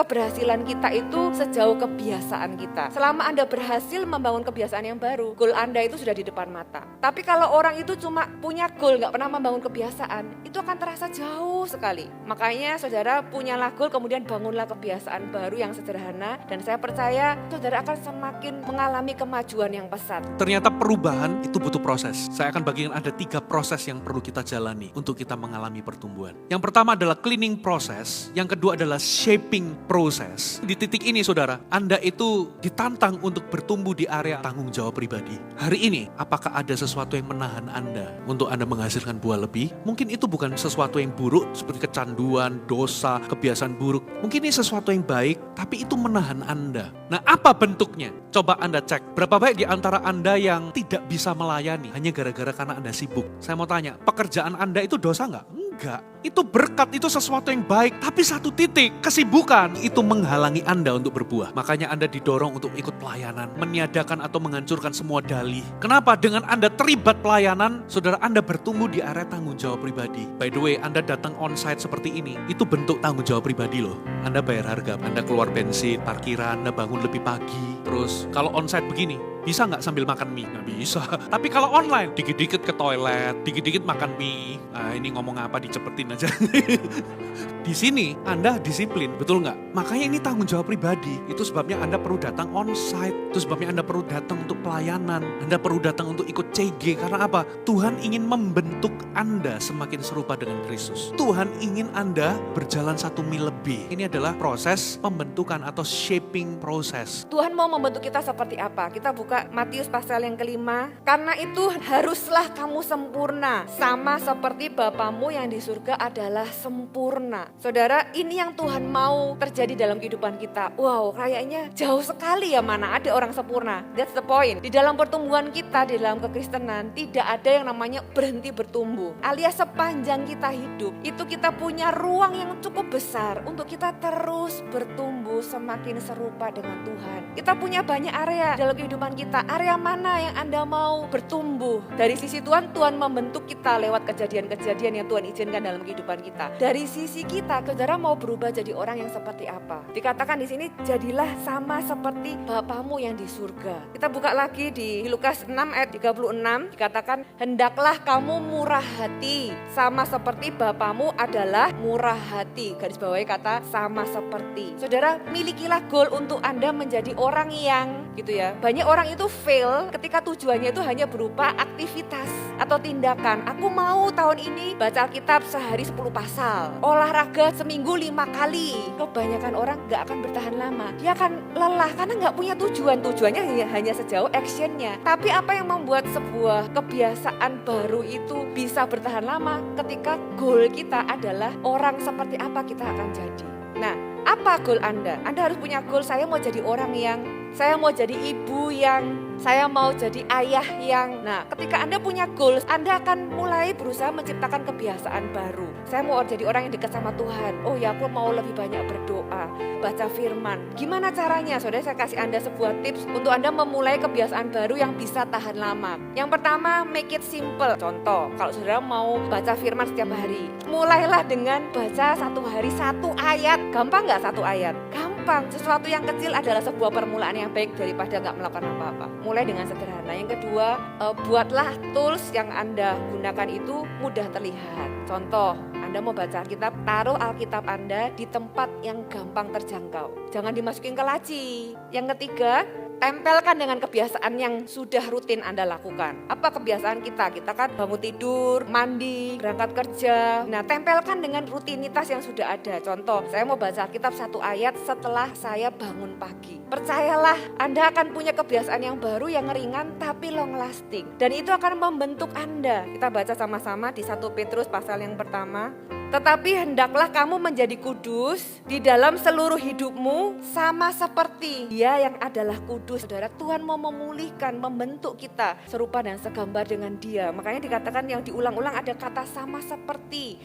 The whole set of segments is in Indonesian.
keberhasilan kita itu sejauh kebiasaan kita. Selama Anda berhasil membangun kebiasaan yang baru, goal Anda itu sudah di depan mata. Tapi kalau orang itu cuma punya goal, gak pernah membangun kebiasaan, itu akan terasa jauh sekali. Makanya saudara punyalah goal, kemudian bangunlah kebiasaan baru yang sederhana, dan saya percaya saudara akan semakin mengalami kemajuan yang pesat. Ternyata perubahan itu butuh proses. Saya akan bagikan ada 3 proses yang perlu kita jalani untuk kita mengalami pertumbuhan. Yang pertama adalah cleaning proses, yang kedua adalah shaping proses. Di titik ini saudara, Anda itu ditantang untuk bertumbuh di area tanggung jawab pribadi. Hari ini, apakah ada sesuatu yang menahan Anda untuk Anda menghasilkan buah lebih? Mungkin itu bukan sesuatu yang buruk seperti kecanduan, dosa, kebiasaan buruk. Mungkin ini sesuatu yang baik, tapi itu menahan Anda. Nah, apa bentuknya? Coba Anda cek. Berapa banyak di antara Anda yang tidak bisa melayani hanya gara-gara karena Anda sibuk? Saya mau tanya, pekerjaan Anda itu dosa nggak? Enggak. Itu berkat, itu sesuatu yang baik. Tapi satu titik, kesibukan itu menghalangi Anda untuk berbuah. Makanya Anda didorong untuk ikut pelayanan, meniadakan atau menghancurkan semua dalih. Kenapa? Dengan Anda terlibat pelayanan, saudara Anda bertumbuh di area tanggung jawab pribadi. By the way, Anda datang on-site seperti ini, itu bentuk tanggung jawab pribadi loh. Anda bayar harga, Anda keluar bensin, parkiran, Anda bangun lebih pagi. Terus kalau on-site begini, bisa nggak sambil makan mie? Nggak bisa. Tapi kalau online, dikit-dikit ke toilet, dikit-dikit makan mie. Ini ngomong apa, dicepetin aja. Di sini Anda disiplin, betul nggak? Makanya ini tanggung jawab pribadi. Itu sebabnya Anda perlu datang on-site. Itu sebabnya Anda perlu datang untuk pelayanan. Anda perlu datang untuk ikut CG. Karena apa? Tuhan ingin membentuk Anda semakin serupa dengan Kristus. Tuhan ingin Anda berjalan 1 mil lebih. Ini adalah proses pembentukan atau shaping proses. Tuhan mau membentuk kita seperti apa? Kita buka Matius pasal yang ke-5. Karena itu haruslah kamu sempurna, sama seperti Bapamu yang di surga adalah sempurna. Saudara, ini yang Tuhan mau terjadi dalam kehidupan kita. Wow, kayaknya jauh sekali ya, mana ada orang sempurna. That's the point. Di dalam pertumbuhan kita, di dalam kekristenan, tidak ada yang namanya berhenti bertumbuh. Alias sepanjang kita hidup, itu kita punya ruang yang cukup besar untuk kita terus bertumbuh semakin serupa dengan Tuhan. Kita punya banyak area dalam kehidupan kita. Area mana yang Anda mau bertumbuh? Dari sisi Tuhan, Tuhan membentuk kita lewat kejadian-kejadian yang Tuhan izinkan dalam kehidupan kita. Dari sisi kita, saudara mau berubah jadi orang yang seperti apa? Dikatakan di sini, jadilah sama seperti Bapamu yang di surga. Kita buka lagi di Lukas 6 ayat 36, dikatakan, hendaklah kamu murah hati, sama seperti Bapamu adalah murah hati. Garis bawahi kata sama seperti. Saudara, milikilah goal untuk Anda menjadi orang yang gitu ya. Banyak orang itu fail ketika tujuannya itu hanya berupa aktivitas atau tindakan. Aku mau tahun ini baca Alkitab sehari 10 pasal, olahraga seminggu 5 kali. Kebanyakan orang gak akan bertahan lama. Dia akan lelah karena gak punya tujuan. Tujuannya hanya sejauh actionnya. Tapi apa yang membuat sebuah kebiasaan baru itu bisa bertahan lama? Ketika goal kita adalah orang seperti apa kita akan jadi. Nah, apa goal Anda? Anda harus punya goal, saya mau jadi orang yang, saya mau jadi ibu yang, saya mau jadi ayah yang. Nah, ketika Anda punya goals, Anda akan mulai berusaha menciptakan kebiasaan baru. Saya mau jadi orang yang dekat sama Tuhan. Oh ya, aku mau lebih banyak berdoa, baca firman. Gimana caranya? Saudara, saya kasih Anda sebuah tips untuk Anda memulai kebiasaan baru yang bisa tahan lama. Yang pertama, make it simple. Contoh, kalau saudara mau baca firman setiap hari, mulailah dengan baca 1 hari 1 ayat. Gampang nggak 1 ayat? Gampang. Sesuatu yang kecil adalah sebuah permulaan yang baik daripada nggak melakukan apa-apa. Mulai dengan sederhana. Yang kedua, buatlah tools yang Anda gunakan itu mudah terlihat. Contoh, Anda mau baca Alkitab, taruh Alkitab Anda di tempat yang gampang terjangkau. Jangan dimasukin ke laci. Yang ketiga, tempelkan dengan kebiasaan yang sudah rutin Anda lakukan. Apa kebiasaan kita? Kita kan bangun tidur, mandi, berangkat kerja. Nah, tempelkan dengan rutinitas yang sudah ada. Contoh, saya mau baca Alkitab 1 ayat setelah saya bangun pagi. Percayalah, Anda akan punya kebiasaan yang baru, yang ringan tapi long lasting. Dan itu akan membentuk Anda. Kita baca sama-sama di 1 Petrus pasal yang pertama. Tetapi hendaklah kamu menjadi kudus di dalam seluruh hidupmu, sama seperti Dia yang adalah kudus. Saudara, Tuhan mau memulihkan, membentuk kita serupa dan segambar dengan Dia. Makanya dikatakan yang diulang-ulang ada kata sama seperti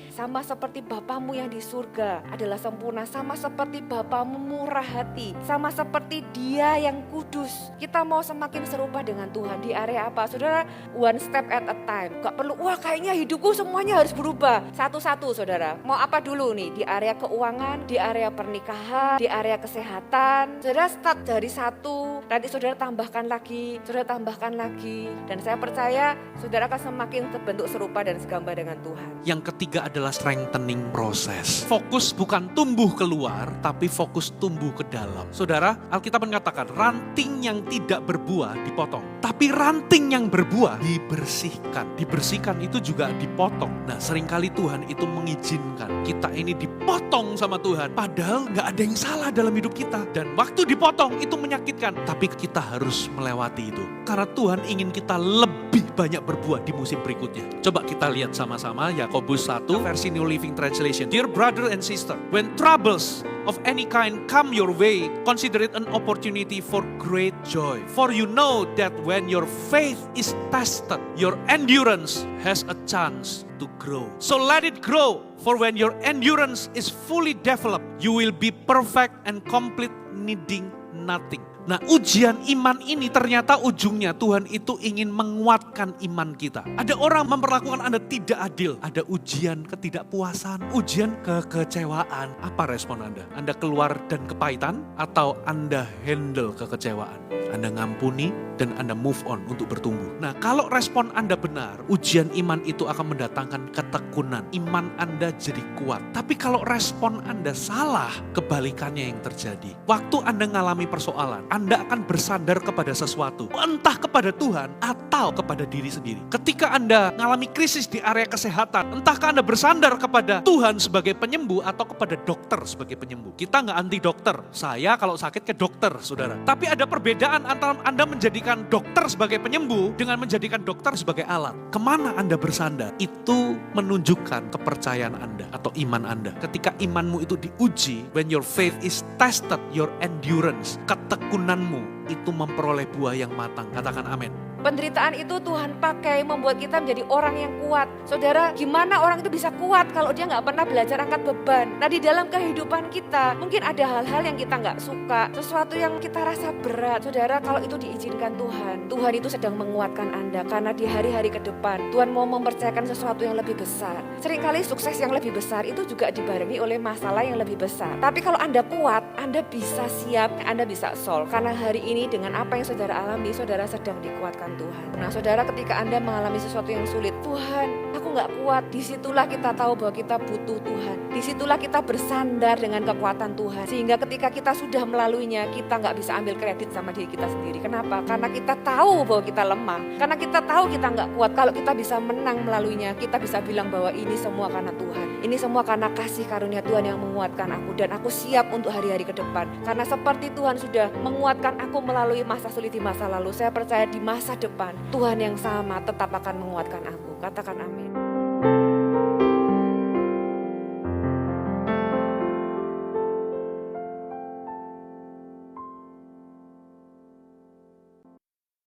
Bapamu yang di surga adalah sempurna, sama seperti Bapamu murah hati, sama seperti Dia yang kudus. Kita mau semakin serupa dengan Tuhan di area apa? Saudara, one step at a time. Gak perlu, wah kayaknya hidupku semuanya harus berubah. Satu-satu, saudara. saudara. Mau apa dulu nih? Di area keuangan, di area pernikahan, di area kesehatan. Saudara start dari satu, nanti saudara tambahkan lagi, dan saya percaya saudara akan semakin terbentuk serupa dan segambar dengan Tuhan. Yang ketiga adalah strengthening proses. Fokus bukan tumbuh keluar, tapi fokus tumbuh ke dalam. Saudara, Alkitab mengatakan ranting yang tidak berbuah dipotong, tapi ranting yang berbuah dibersihkan. Dibersihkan itu juga dipotong. Nah, seringkali Tuhan itu mengizinkan kita ini dipotong sama Tuhan. Padahal nggak ada yang salah dalam hidup kita. Dan waktu dipotong itu menyakitkan. Tapi kita harus melewati itu. Karena Tuhan ingin kita lebih banyak berbuah di musim berikutnya. Coba kita lihat sama-sama Yakobus 1 versi New Living Translation. Dear brother and sister, when troubles of any kind come your way, consider it an opportunity for great joy. For you know that when your faith is tested, your endurance has a chance to grow. So let it grow, for when your endurance is fully developed, you will be perfect and complete, needing nothing. Nah, ujian iman ini ternyata ujungnya Tuhan itu ingin menguatkan iman kita. Ada orang memperlakukan Anda tidak adil. Ada ujian ketidakpuasan, ujian kekecewaan. Apa respon Anda? Anda keluar dan kepahitan atau Anda handle kekecewaan? Anda ngampuni dan Anda move on untuk bertumbuh. Nah, kalau respon Anda benar, ujian iman itu akan mendatangkan ketekunan. Iman Anda jadi kuat. Tapi kalau respon Anda salah, kebalikannya yang terjadi. Waktu Anda mengalami persoalan, Anda akan bersandar kepada sesuatu. Entah kepada Tuhan atau kepada diri sendiri. Ketika Anda mengalami krisis di area kesehatan, entahkah Anda bersandar kepada Tuhan sebagai penyembuh atau kepada dokter sebagai penyembuh. Kita nggak anti dokter. Saya kalau sakit ke dokter, saudara. Tapi ada perbedaan antara Anda menjadikan dokter sebagai penyembuh dengan menjadikan dokter sebagai alat. Kemana Anda bersandar? Itu menunjukkan kepercayaan Anda atau iman Anda. Ketika imanmu itu diuji, when your faith is tested, your endurance, ketekunanmu itu memperoleh buah yang matang. Katakan amin. Penderitaan itu Tuhan pakai membuat kita menjadi orang yang kuat. Saudara, gimana orang itu bisa kuat kalau dia nggak pernah belajar angkat beban? Nah, di dalam kehidupan kita mungkin ada hal-hal yang kita nggak suka, sesuatu yang kita rasa berat. Saudara, kalau itu diizinkan Tuhan, Tuhan itu sedang menguatkan Anda karena di hari-hari ke depan Tuhan mau mempercayakan sesuatu yang lebih besar. Seringkali sukses yang lebih besar itu juga dibarengi oleh masalah yang lebih besar. Tapi kalau Anda kuat, Anda bisa siap, Anda bisa solve. Karena hari ini dengan apa yang saudara alami, saudara sedang dikuatkan Tuhan. Nah, saudara, ketika Anda mengalami sesuatu yang sulit, Tuhan, aku gak kuat. Disitulah kita tahu bahwa kita butuh Tuhan. Disitulah kita bersandar dengan kekuatan Tuhan. Sehingga ketika kita sudah melaluinya, kita gak bisa ambil kredit sama diri kita sendiri. Kenapa? Karena kita tahu bahwa kita lemah. Karena kita tahu kita gak kuat. Kalau kita bisa menang melaluinya, kita bisa bilang bahwa ini semua karena Tuhan. Ini semua karena kasih karunia Tuhan yang menguatkan aku. Dan aku siap untuk hari-hari ke depan. Karena seperti Tuhan sudah menguatkan aku melalui masa sulit di masa lalu, saya percaya di masa depan Tuhan yang sama tetap akan menguatkan aku. Katakan amin.